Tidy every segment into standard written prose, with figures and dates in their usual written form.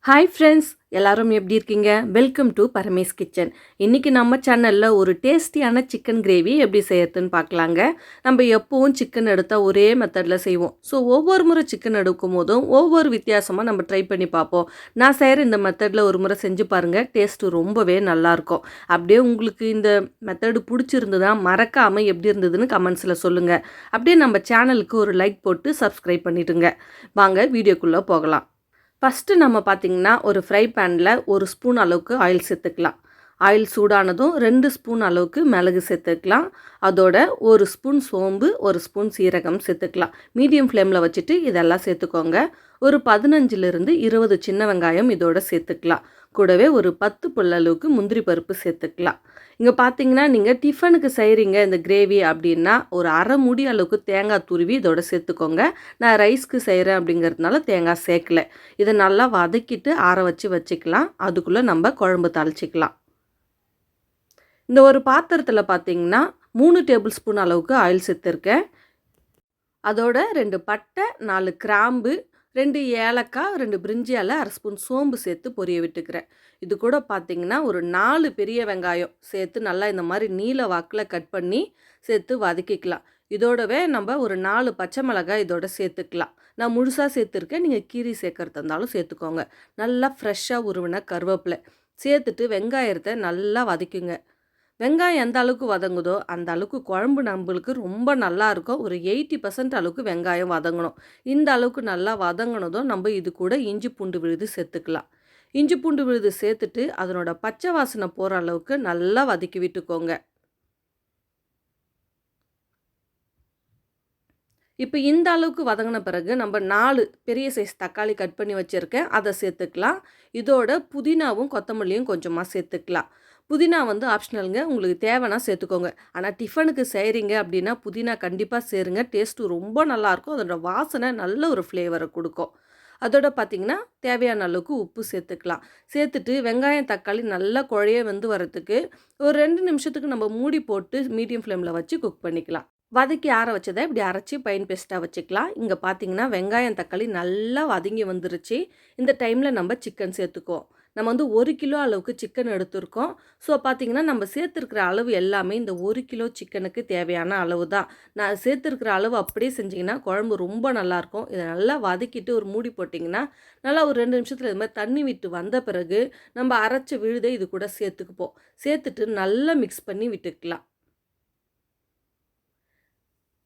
Hi friends, எல்லாரும் எப்படி இருக்கீங்க? Welcome to Paramesh kitchen. இன்றைக்கி நம்ம சேனலில் ஒரு டேஸ்டியான சிக்கன் கிரேவி எப்படி செய்யறதுன்னு பார்க்கலாங்க. நம்ம எப்போவும் சிக்கன் எடுத்தால் ஒரே மெத்தடில் செய்வோம். ஸோ ஒவ்வொரு முறை சிக்கன் எடுக்கும் போதும் ஒவ்வொரு வித்தியாசமாக நம்ம ட்ரை பண்ணி பார்ப்போம். நான் செய்கிற இந்த மெத்தடில் ஒரு முறை செஞ்சு பாருங்கள், டேஸ்ட்டு ரொம்பவே நல்லாயிருக்கும். அப்படியே உங்களுக்கு இந்த மெத்தடு பிடிச்சிருந்ததுன்னா மறக்காமல் எப்படி இருந்ததுன்னு கமெண்ட்ஸில் சொல்லுங்கள். அப்படியே நம்ம சேனலுக்கு ஒரு லைக் போட்டு சப்ஸ்கிரைப் பண்ணிவிடுங்க. வாங்க வீடியோக்குள்ளே போகலாம். ஃபஸ்ட்டு நம்ம பார்த்திங்கன்னா ஒரு ஃப்ரை பேனில் 1 ஸ்பூன் அளவுக்கு ஆயில் சேர்த்துக்கலாம். ஆயில் சூடானதும் 2 ஸ்பூன் அளவுக்கு மிளகு சேர்த்துக்கலாம். அதோட 1 ஸ்பூன் சோம்பு, 1 ஸ்பூன் சீரகம் சேர்த்துக்கலாம். மீடியம் ஃப்ளேமில் வச்சுட்டு இதெல்லாம் சேர்த்துக்கோங்க. ஒரு 15லிருந்து 20 சின்ன வெங்காயம் இதோட சேர்த்துக்கலாம். கூடவே ஒரு 10 புல்லளவுக்கு முந்திரி பருப்பு சேர்த்துக்கலாம். இங்கே பார்த்தீங்கன்னா நீங்கள் டிஃபனுக்கு செய்கிறீங்க இந்த கிரேவி அப்படின்னா ஒரு அரை மூடி அளவுக்கு தேங்காய் துருவி இதோட சேர்த்துக்கோங்க. நான் ரைஸ்க்கு செய்கிறேன் அப்படிங்கிறதுனால தேங்காய் சேர்க்கலை. இதை நல்லா வதக்கிட்டு ஆற வச்சுக்கலாம். அதுக்குள்ளே நம்ம குழம்பு தாளிச்சிக்கலாம். இந்த ஒரு பாத்திரத்தில் பார்த்தீங்கன்னா 3 டேபிள் ஸ்பூன் அளவுக்கு ஆயில் சேர்த்துருக்கேன். அதோட 2 பட்டை, 4 கிராம்பு, 2 ஏலக்காய், 2 பிரிஞ்சி இலை, அரை ஸ்பூன் சோம்பு சேர்த்து பொரிய விட்டுக்கிறேன். இது கூட பார்த்திங்கன்னா ஒரு 4 பெரிய வெங்காயம் சேர்த்து நல்லா இந்த மாதிரி நீல வாக்கில் கட் பண்ணி சேர்த்து வதக்கிக்கலாம். இதோடவே நம்ம ஒரு 4 பச்சை மிளகாய் இதோட சேர்த்துக்கலாம். நான் முழுசாக சேர்த்துருக்கேன், நீங்கள் கீரி சேர்க்கறதா இருந்தாலும் சேர்த்துக்கோங்க. நல்லா ஃப்ரெஷ்ஷாக உருவின கருவேப்பிலை சேர்த்துட்டு வெங்காயத்தை நல்லா வதக்குங்க. வெங்காயம் எந்த அளவுக்கு வதங்குதோ அந்த அளவுக்கு குழம்பு நம்மளுக்கு ரொம்ப நல்லாயிருக்கும். ஒரு 80% அளவுக்கு வெங்காயம் வதங்கணும். இந்த அளவுக்கு நல்லா வதங்கினதும் நம்ம இது கூட இஞ்சி பூண்டு விழுது சேர்த்துக்கலாம். இஞ்சி பூண்டு விழுது சேர்த்துட்டு அதனோட பச்சை வாசனை போகிற அளவுக்கு நல்லா வதக்கி விட்டுக்கோங்க. இப்போ இந்த அளவுக்கு வதங்கின பிறகு நம்ம 4 பெரிய சைஸ் தக்காளி கட் பண்ணி வச்சுருக்கேன், அதை சேர்த்துக்கலாம். இதோட புதினாவும் கொத்தமல்லியும் கொஞ்சமாக சேர்த்துக்கலாம். புதினா ஆப்ஷனலுங்க, உங்களுக்கு தேவைன்னா சேர்த்துக்கோங்க. ஆனால் டிஃபனுக்கு செய்கிறீங்க அப்படின்னா புதினா கண்டிப்பாக சேருங்க. டேஸ்ட்டு ரொம்ப நல்லாயிருக்கும். அதோட வாசனை நல்ல ஒரு ஃப்ளேவரை கொடுக்கும். அதோட பார்த்திங்கன்னா தேவையான அளவுக்கு உப்பு சேர்த்துக்கலாம். சேர்த்துட்டு வெங்காயம் தக்காளி நல்லா குழைய வரத்துக்கு ஒரு 2 நிமிஷத்துக்கு நம்ம மூடி போட்டு மீடியம் ஃப்ளேமில் வச்சு குக் பண்ணிக்கலாம். வதக்கி ஆற வச்சதை இப்படி அரைச்சி பைன் பேஸ்ட்டாக வச்சுக்கலாம். இங்கே பார்த்தீங்கன்னா வெங்காயம் தக்காளி நல்லா வதங்கி வந்துருச்சு. இந்த டைமில் நம்ம சிக்கன் சேர்த்துக்குவோம். நம்ம 1 கிலோ அளவுக்கு சிக்கன் எடுத்துருக்கோம். ஸோ பார்த்திங்கன்னா நம்ம சேர்த்துருக்கிற அளவு எல்லாமே இந்த 1 கிலோ சிக்கனுக்கு தேவையான அளவு தான். நான் சேர்த்துருக்கிற அளவு அப்படியே செஞ்சிங்கன்னா குழம்பு ரொம்ப நல்லாயிருக்கும். இதை நல்லா வதக்கிட்டு ஒரு மூடி போட்டிங்கன்னா நல்லா ஒரு 2 நிமிஷத்தில் இது மாதிரி தண்ணி விட்டு வந்த பிறகு நம்ம அரைச்ச விழுதை இது கூட சேர்த்துக்குப்போம். சேர்த்துட்டு நல்லா மிக்ஸ் பண்ணி விட்டுக்கலாம்.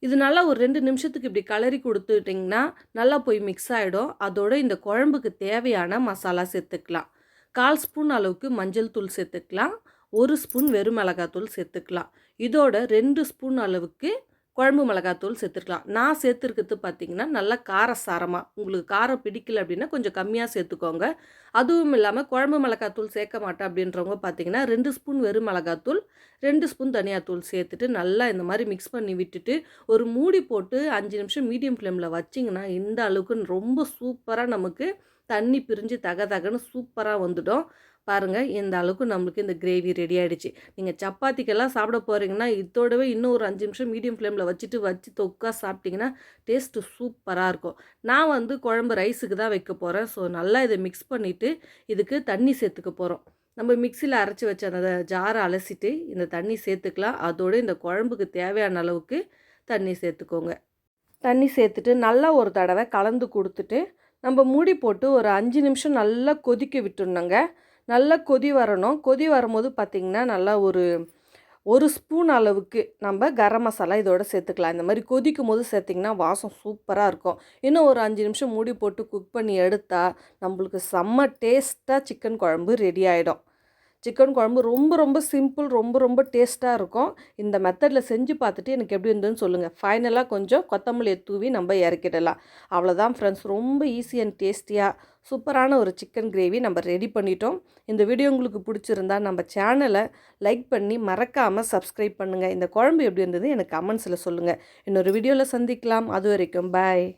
இது நல்லா ஒரு 2 நிமிஷத்துக்கு இப்படி கலரி கொடுத்துட்டிங்கன்னா நல்லா போய் மிக்ஸ் ஆகிடும். அதோட இந்த குழம்புக்கு தேவையான மசாலா சேர்த்துக்கலாம். 1/4 ஸ்பூன் அளவுக்கு மஞ்சள் தூள் சேர்த்துக்கலாம். 1 ஸ்பூன் வெறும் மிளகாத்தூள் சேர்த்துக்கலாம். இதோட 2 ஸ்பூன் அளவுக்கு குழம்பு மிளகாத்தூள் சேர்த்துக்கலாம். நான் சேர்த்துருக்கிறது பார்த்திங்கன்னா நல்லா காரசாரமாக, உங்களுக்கு காரம் பிடிக்கல அப்படின்னா கொஞ்சம் கம்மியாக சேர்த்துக்கோங்க. அதுவும் இல்லாமல் குழம்பு மிளகாத்தூள் சேர்க்க மாட்டேன் அப்படின்றவங்க பார்த்திங்கன்னா 2 ஸ்பூன் வெறும் மிளகாத்தூள், 2 ஸ்பூன் தனியாத்தூள் சேர்த்துட்டு நல்லா இந்த மாதிரி மிக்ஸ் பண்ணி விட்டுட்டு ஒரு மூடி போட்டு 5 நிமிஷம் மீடியம் ஃப்ளேமில் வச்சிங்கன்னா இந்த அளவுக்கு ரொம்ப சூப்பராக நமக்கு தண்ணி பிரிஞ்சு தகன்னு சூப்பராக வந்துடும். பாருங்கள், இந்த அளவுக்கு நம்மளுக்கு இந்த கிரேவி ரெடி ஆகிடுச்சு. நீங்கள் சப்பாத்திக்கெல்லாம் சாப்பிட போகிறீங்கன்னா இதோடவே இன்னும் ஒரு 5 நிமிஷம் மீடியம் ஃப்ளேமில் வச்சு தொக்கா சாப்பிட்டிங்கன்னா டேஸ்ட்டு சூப்பராக இருக்கும். நான் குழம்பு ரைஸுக்கு தான் வைக்க போகிறேன். ஸோ நல்லா இதை மிக்ஸ் பண்ணிவிட்டு இதுக்கு தண்ணி சேர்த்துக்க போகிறோம். நம்ம மிக்சியில் அரைச்சி வச்ச அந்த ஜாரை அலசிட்டு இந்த தண்ணி சேர்த்துக்கலாம். அதோடு இந்த குழம்புக்கு தேவையான அளவுக்கு தண்ணி சேர்த்துக்கோங்க. தண்ணி சேர்த்துட்டு நல்லா ஒரு தடவை கலந்து கொடுத்துட்டு நம்ம மூடி போட்டு ஒரு 5 நிமிஷம் நல்லா கொதிக்க விட்டுருணுங்க. நல்லா கொதி வரணும். கொதி வரும்போது பார்த்திங்கன்னா நல்லா ஒரு ஸ்பூன் அளவுக்கு நம்ம கரம் மசாலா இதோட சேர்த்துக்கலாம். இந்த மாதிரி கொதிக்கும் போது சேர்த்திங்கன்னா வாசம் சூப்பராக இருக்கும். இன்னும் ஒரு 5 நிமிஷம் மூடி போட்டு குக் பண்ணி எடுத்தால் நம்மளுக்கு செம்ம டேஸ்ட்டாக சிக்கன் குழம்பு ரெடி ஆகிடும். சிக்கன் குழம்பு ரொம்ப ரொம்ப சிம்பிள், ரொம்ப ரொம்ப டேஸ்ட்டாக இருக்கும். இந்த மெத்தடில் செஞ்சு பார்த்துட்டு எனக்கு எப்படி இருந்ததுன்னு சொல்லுங்கள். ஃபைனலாக கொஞ்சம் கொத்தமல்லியை தூவி நம்ம இறக்கிடலாம். அவ்வளோதான் ஃப்ரெண்ட்ஸ், ரொம்ப ஈஸி அண்ட் டேஸ்டியாக சூப்பரான ஒரு சிக்கன் கிரேவி நம்ம ரெடி பண்ணிட்டோம். இந்த வீடியோ உங்களுக்கு பிடிச்சிருந்தா நம்ம சேனலை லைக் பண்ணி மறக்காமல் சப்ஸ்கிரைப் பண்ணுங்கள். இந்த குழம்பு எப்படி இருந்தது எனக்கு கமெண்ட்ஸில் சொல்லுங்கள். இன்னொரு வீடியோவில் சந்திக்கலாம். அது வரைக்கும் பாய்.